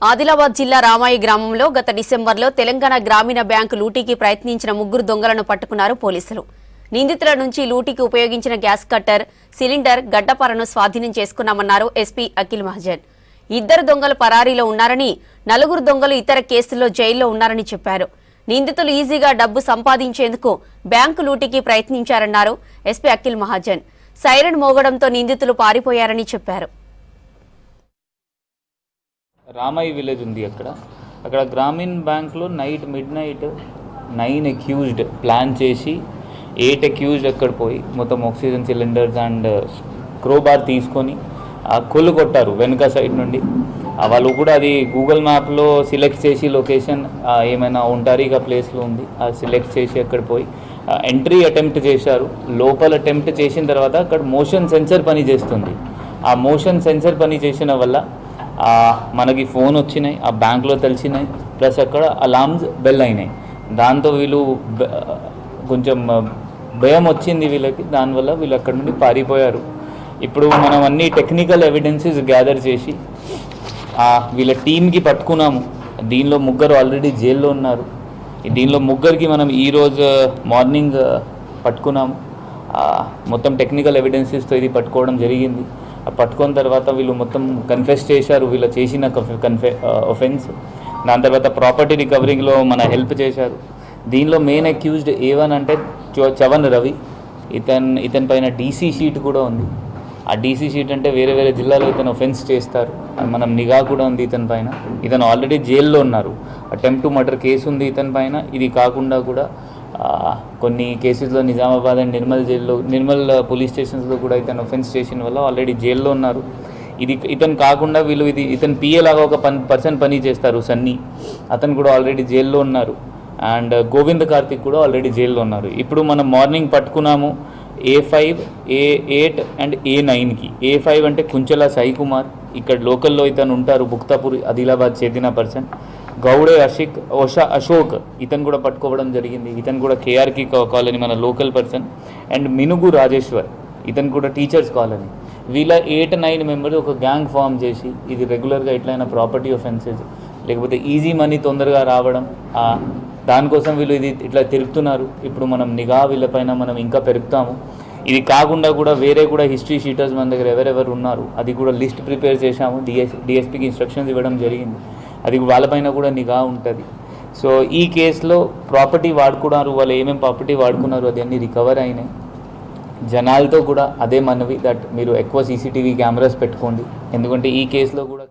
ఆదిలాబాద్ జిల్లా రామాయి గ్రామంలో గత డిసెంబర్లో తెలంగాణ గ్రామీణ బ్యాంకు లూటీకి ప్రయత్నించిన 3 దొంగలను పట్టుకున్నారు పోలీసులు. నిందితుల నుంచి లూటీకి ఉపయోగించిన గ్యాస్ కట్టర్, సిలిండర్, గడ్డపారను స్వాధీనం చేసుకున్నామన్నారు ఎస్పీ అఖిల్ మహాజన్. 2 దొంగలు పరారీలో ఉన్నారని, 4 దొంగలు ఇతర కేసుల్లో జైల్లో ఉన్నారని చెప్పారు. నిందితులు ఈజీగా డబ్బు సంపాదించేందుకు బ్యాంకు లూటీకి ప్రయత్నించారన్నారు ఎస్పీ అఖిల్ మహాజన్. సైరన్ మోగడంతో నిందితులు పారిపోయారని చెప్పారు. రామాయి విలేజ్ ఉంది అక్కడ గ్రామీణ బ్యాంక్లో మిడ్ నైట్ 9 అక్యూజ్డ్ ప్లాన్ చేసి 8 అక్యూజ్డ్ అక్కడ పోయి మొత్తం ఆక్సిజన్ సిలిండర్స్ అండ్ క్రోబార్ తీసుకొని కొల్లు కొట్టారు వెనుక సైడ్ నుండి. వాళ్ళు కూడా అది గూగుల్ మ్యాప్లో సెలెక్ట్ చేసి లొకేషన్ ఏమైనా ఉంటారు ప్లేస్లో ఉంది సెలెక్ట్ చేసి అక్కడ పోయి ఎంట్రీ అటెంప్ట్ చేశారు. లోపల అటెంప్ట్ చేసిన తర్వాత అక్కడ మోషన్ సెన్సర్ పని చేస్తుంది. ఆ మోషన్ సెన్సర్ పని చేసిన వల్ల మనకి ఫోన్ వచ్చినాయి, ఆ బ్యాంక్లో తెలిసినాయి, ప్లస్ అక్కడ అలార్మ్స్ బెల్ అయినాయి. దాంతో వీళ్ళు కొంచెం భయం వచ్చింది వీళ్ళకి, దానివల్ల వీళ్ళు అక్కడ నుండి పారిపోయారు. ఇప్పుడు మనం అన్ని టెక్నికల్ ఎవిడెన్సెస్ గ్యాదర్ చేసి వీళ్ళ టీంకి పట్టుకున్నాము. దీనిలో 3 ఆల్రెడీ జైల్లో ఉన్నారు. దీనిలో 3కి మనం ఈరోజు మార్నింగ్ పట్టుకున్నాము. మొత్తం టెక్నికల్ ఎవిడెన్సెస్తో ఇది పట్టుకోవడం జరిగింది. పట్టుకున్న తర్వాత వీళ్ళు మొత్తం కన్ఫెస్ చేశారు వీళ్ళు చేసిన ఒఫెన్స్. దాని తర్వాత ప్రాపర్టీ రికవరింగ్లో మన హెల్ప్ చేశారు. దీనిలో మెయిన్ అక్యూజ్డ్ A1 అంటే చవన్ రవి. ఇతని పైన డీసీ షీట్ కూడా ఉంది. ఆ డీసీ షీట్ అంటే వేరే జిల్లాలో ఇతను ఒఫెన్స్ చేస్తారు. మనం నిఘా కూడా ఉంది ఇతని పైన. ఇతను ఆల్రెడీ జైల్లో ఉన్నారు. అటెంప్ట్ టు మర్డర్ కేసు ఉంది ఇతని పైన. ఇది కాకుండా కూడా కొన్ని కేసెస్లో నిజామాబాద్ అండ్ నిర్మల్ పోలీస్ స్టేషన్స్లో కూడా ఇతను ఒఫెన్స్ చేసిన వల్ల ఆల్రెడీ జైల్లో ఉన్నారు. ఇతను కాకుండా వీళ్ళు ఇతను పిఏ లాగా ఒక పర్సన్ పని చేస్తారు సన్నీ, అతను కూడా ఆల్రెడీ జైల్లో ఉన్నారు. అండ్ గోవింద్ కార్తిక్ కూడా ఆల్రెడీ జైల్లో ఉన్నారు. ఇప్పుడు మనం morning పట్టుకున్నాము A5, A8 and A9కి. A5 అంటే కుంచెల సాయి కుమార్, ఇక్కడ లోకల్లో ఇతను ఉంటారు, బుక్తాపూర్ ఆదిలాబాద్ చెందిన పర్సన్. గౌడే అశోక్ ఇతను కూడా పట్టుకోవడం జరిగింది. ఇతను కూడా కేఆర్కి కాలనీ మన local person. And Minugu Rajeshwar ఇతను కూడా టీచర్స్ కాలనీ. వీళ్ళ 8-9 మెంబర్స్ ఒక గ్యాంగ్ ఫామ్ చేసి ఇది రెగ్యులర్గా ఎట్లయినా ప్రాపర్టీ ఒఫెన్సెస్ లేకపోతే ఈజీ మనీ తొందరగా రావడం దానికోసం వీళ్ళు ఇట్లా తిరుగుతున్నారు. ఇప్పుడు మనం నిఘా వీళ్ళపైన మనం ఇంకా పెరుగుతాము. ఇది కాకుండా కూడా వేరే కూడా హిస్టరీ షీటర్స్ మన దగ్గర ఎవరెవరు ఉన్నారు అది కూడా లిస్ట్ ప్రిపేర్ చేశాము. డిఎస్పీకి ఇన్స్ట్రక్షన్స్ ఇవ్వడం జరిగింది. అది వాళ్ళపైన కూడా నిఘా ఉంటుంది. సో ఈ కేసులో ప్రాపర్టీ వాడుకున్నారు, వాళ్ళు ఏమేమి ప్రాపర్టీ వాడుకున్నారు అది అన్నీ రికవర్ అయినాయి. జనాలతో కూడా అదే మనవి దట్ మీరు ఎక్కువ CCTV కెమెరాస్ పెట్టుకోండి, ఎందుకంటే ఈ కేసులో కూడా